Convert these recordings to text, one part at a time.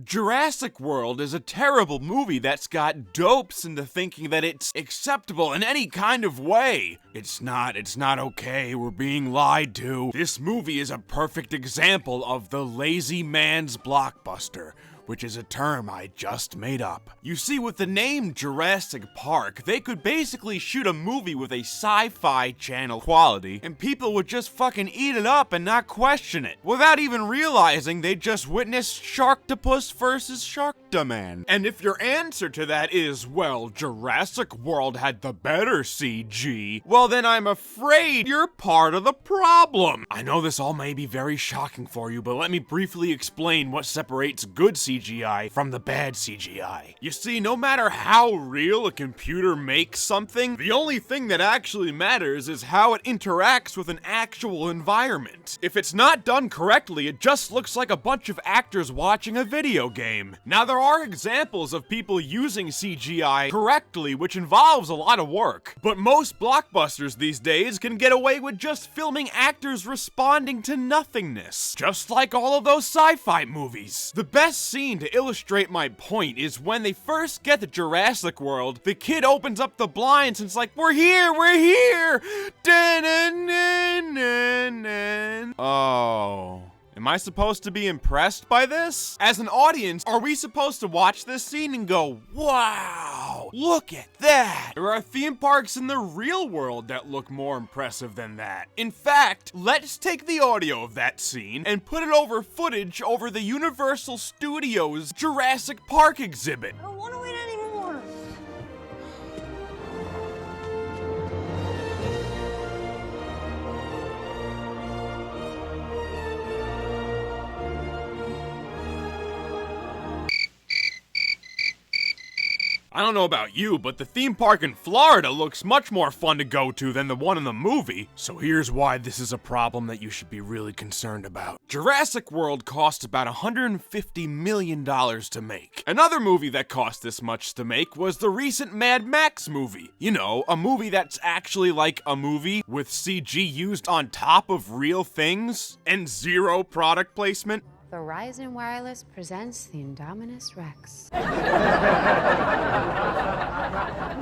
Jurassic World is a terrible movie that's got dopes into thinking that it's acceptable in any kind of way. It's not okay, we're being lied to. This movie is a perfect example of the lazy man's blockbuster, which is a term I just made up. You see, with the name Jurassic Park, they could basically shoot a movie with a sci-fi channel quality, and people would just fucking eat it up and not question it, without even realizing they just witnessed Sharktopus versus Sharkdaman. And if your answer to that is, well, Jurassic World had the better CG, well then I'm afraid you're part of the problem. I know this all may be very shocking for you, but let me briefly explain what separates good CGI from the bad CGI. You see, no matter how real a computer makes something, the only thing that actually matters is how it interacts with an actual environment. If it's not done correctly, it just looks like a bunch of actors watching a video game. Now, there are examples of people using CGI correctly, which involves a lot of work, but most blockbusters these days can get away with just filming actors responding to nothingness, just like all of those sci-fi movies. The best scene to illustrate my point is when they first get to Jurassic World, the kid opens up the blinds and it's like, we're here! Oh. Am I supposed to be impressed by this? As an audience, are we supposed to watch this scene and go, wow, look at that? There are theme parks in the real world that look more impressive than that. In fact, let's take the audio of that scene and put it over footage over the Universal Studios Jurassic Park exhibit. I don't want to wait anymore. I don't know about you, but the theme park in Florida looks much more fun to go to than the one in the movie. So here's why this is a problem that you should be really concerned about. Jurassic World cost about $150 million to make. Another movie that cost this much to make was the recent Mad Max movie. You know, a movie that's actually like a movie with CG used on top of real things and zero product placement. Verizon Wireless presents the Indominus Rex.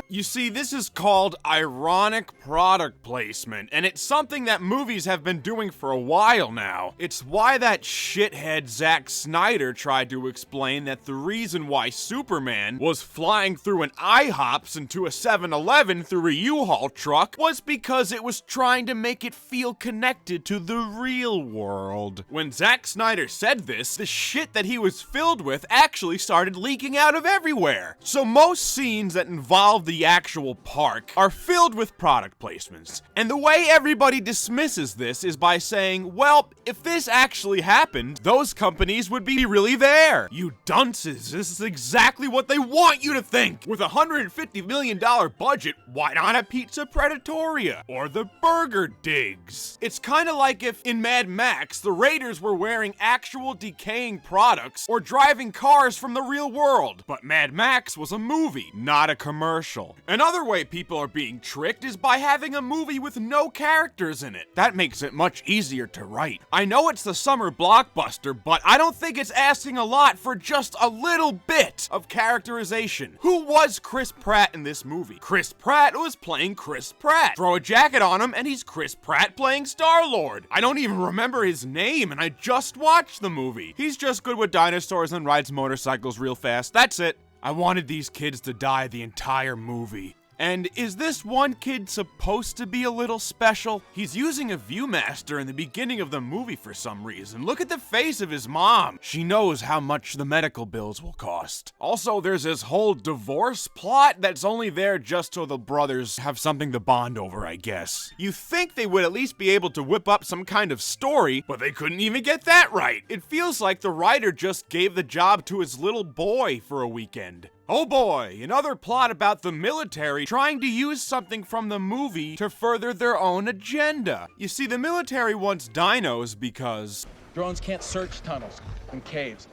You see, this is called ironic product placement, and it's something that movies have been doing for a while now. It's why that shithead Zack Snyder tried to explain that the reason why Superman was flying through an IHOPs into a 7-Eleven through a U-Haul truck was because it was trying to make it feel connected to the real world. When Zack Snyder said this, the shit that he was filled with actually started leaking out of everywhere. So most scenes that involve the actual park are filled with product placements. And the way everybody dismisses this is by saying, well, if this actually happened, those companies would be really there. You dunces, this is exactly what they want you to think. With a $150 million budget, why not a Pizza Predatoria? Or the Burger Digs? It's kind of like if in Mad Max, the Raiders were wearing actual decaying products or driving cars from the real world. But Mad Max was a movie, not a commercial. Another way people are being tricked is by having a movie with no characters in it. That makes it much easier to write. I know it's the summer blockbuster, but I don't think it's asking a lot for just a little bit of characterization. Who was Chris Pratt in this movie? Chris Pratt was playing Chris Pratt. Throw a jacket on him and he's Chris Pratt playing Star-Lord. I don't even remember his name and I just watched the movie. He's just good with dinosaurs and rides motorcycles real fast. That's it. I wanted these kids to die the entire movie. And is this one kid supposed to be a little special? He's using a Viewmaster in the beginning of the movie for some reason. Look at the face of his mom. She knows how much the medical bills will cost. Also, there's this whole divorce plot that's only there just so the brothers have something to bond over, I guess. You think they would at least be able to whip up some kind of story, but they couldn't even get that right. It feels like the writer just gave the job to his little boy for a weekend. Oh boy, another plot about the military trying to use something from the movie to further their own agenda. You see, the military wants dinos because drones can't search tunnels and caves.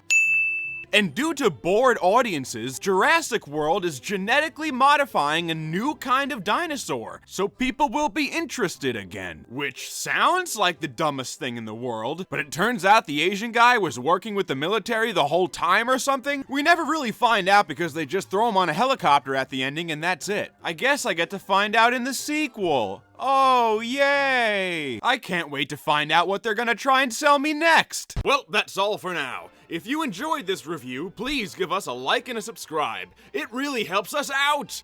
And due to bored audiences, Jurassic World is genetically modifying a new kind of dinosaur, so people will be interested again. Which sounds like the dumbest thing in the world, but it turns out the Asian guy was working with the military the whole time or something? We never really find out because they just throw him on a helicopter at the ending and that's it. I guess I get to find out in the sequel. Oh, yay! I can't wait to find out what they're gonna try and sell me next! Well, that's all for now. If you enjoyed this review, please give us a like and a subscribe. It really helps us out!